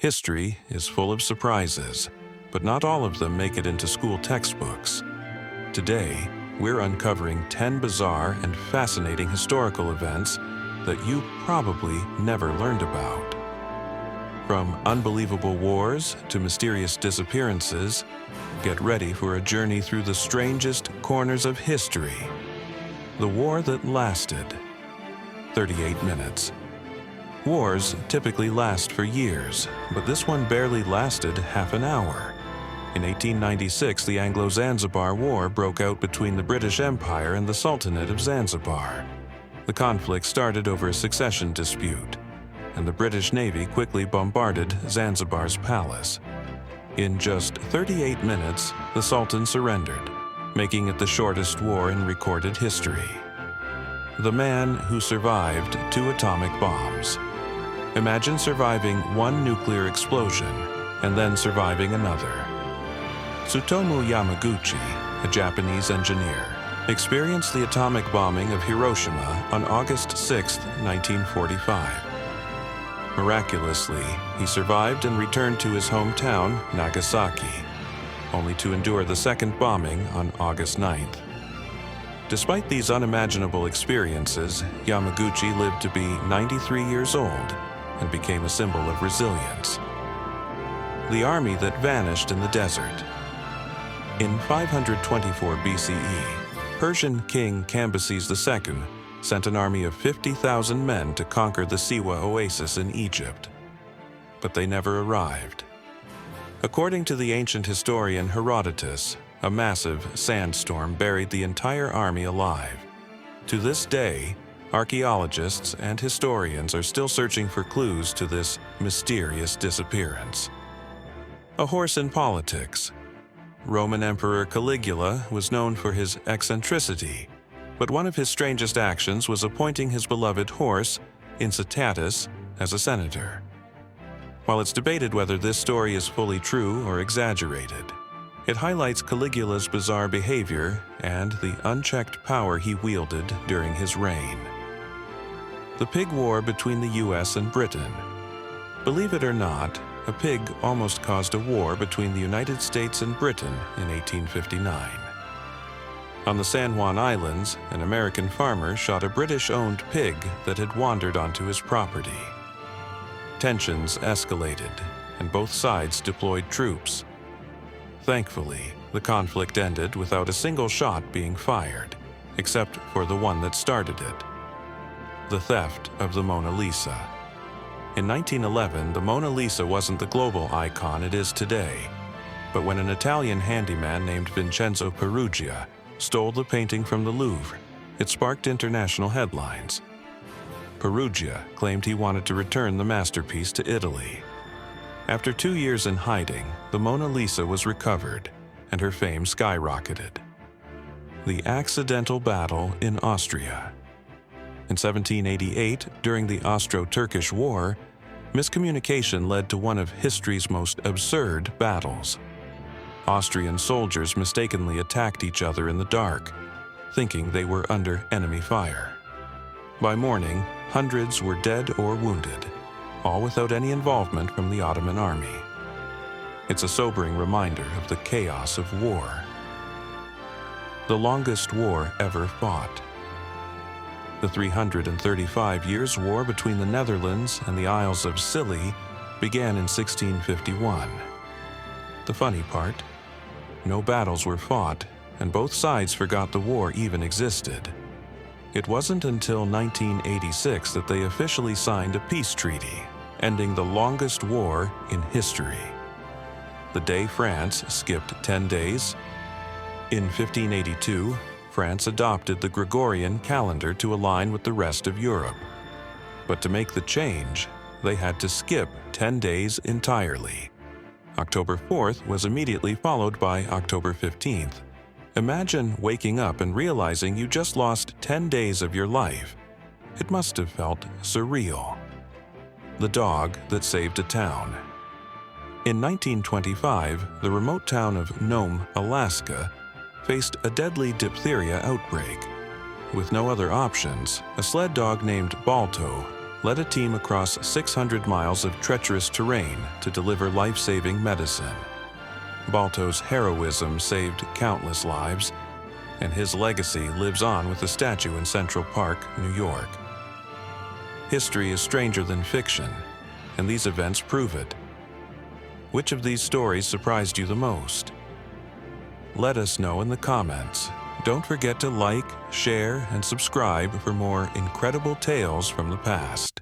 History is full of surprises, but not all of them make it into school textbooks. Today, we're uncovering 10 bizarre and fascinating historical events that you probably never learned about. From unbelievable wars to mysterious disappearances, get ready for a journey through the strangest corners of history. The war that lasted 38 minutes. Wars typically last for years, but this one barely lasted half an hour. In 1896, the Anglo-Zanzibar War broke out between the British Empire and the Sultanate of Zanzibar. The conflict started over a succession dispute, and the British Navy quickly bombarded Zanzibar's palace. In just 38 minutes, the Sultan surrendered, making it the shortest war in recorded history. The man who survived 2 atomic bombs. Imagine surviving one nuclear explosion and then surviving another. Tsutomu Yamaguchi, a Japanese engineer, experienced the atomic bombing of Hiroshima on August 6, 1945. Miraculously, he survived and returned to his hometown, Nagasaki, only to endure the second bombing on August 9th. Despite these unimaginable experiences, Yamaguchi lived to be 93 years old and became a symbol of resilience. The army that vanished in the desert. In 524 BCE, Persian king Cambyses II sent an army of 50,000 men to conquer the Siwa oasis in Egypt. But they never arrived. According to the ancient historian Herodotus, a massive sandstorm buried the entire army alive. To this day, archaeologists and historians are still searching for clues to this mysterious disappearance. A horse in politics. Roman Emperor Caligula was known for his eccentricity, but one of his strangest actions was appointing his beloved horse, Incitatus, as a senator. While it's debated whether this story is fully true or exaggerated, it highlights Caligula's bizarre behavior and the unchecked power he wielded during his reign. The Pig War between the US and Britain. Believe it or not, a pig almost caused a war between the United States and Britain in 1859. On the San Juan Islands, an American farmer shot a British-owned pig that had wandered onto his property. Tensions escalated, and both sides deployed troops. Thankfully, the conflict ended without a single shot being fired, except for the one that started it. The theft of the Mona Lisa. In 1911, the Mona Lisa wasn't the global icon it is today, but when an Italian handyman named Vincenzo Peruggia stole the painting from the Louvre, it sparked international headlines. Peruggia claimed he wanted to return the masterpiece to Italy. After 2 years in hiding, the Mona Lisa was recovered, and her fame skyrocketed. The accidental battle in Austria. In 1788, during the Austro-Turkish War, miscommunication led to one of history's most absurd battles. Austrian soldiers mistakenly attacked each other in the dark, thinking they were under enemy fire. By morning, hundreds were dead or wounded, all without any involvement from the Ottoman army. It's a sobering reminder of the chaos of war. The longest war ever fought. The 335 Years' War between the Netherlands and the Isles of Scilly began in 1651. The funny part? No battles were fought, and both sides forgot the war even existed. It wasn't until 1986 that they officially signed a peace treaty, ending the longest war in history. The day France skipped 10 days. In 1582, France adopted the Gregorian calendar to align with the rest of Europe. But to make the change, they had to skip 10 days entirely. October 4th was immediately followed by October 15th. Imagine waking up and realizing you just lost 10 days of your life. It must have felt surreal. The dog that saved a town. In 1925, the remote town of Nome, Alaska, faced a deadly diphtheria outbreak. With no other options, a sled dog named Balto led a team across 600 miles of treacherous terrain to deliver life-saving medicine. Balto's heroism saved countless lives, and his legacy lives on with a statue in Central Park, New York. History is stranger than fiction, and these events prove it. Which of these stories surprised you the most? Let us know in the comments. Don't forget to like, share, and subscribe for more incredible tales from the past.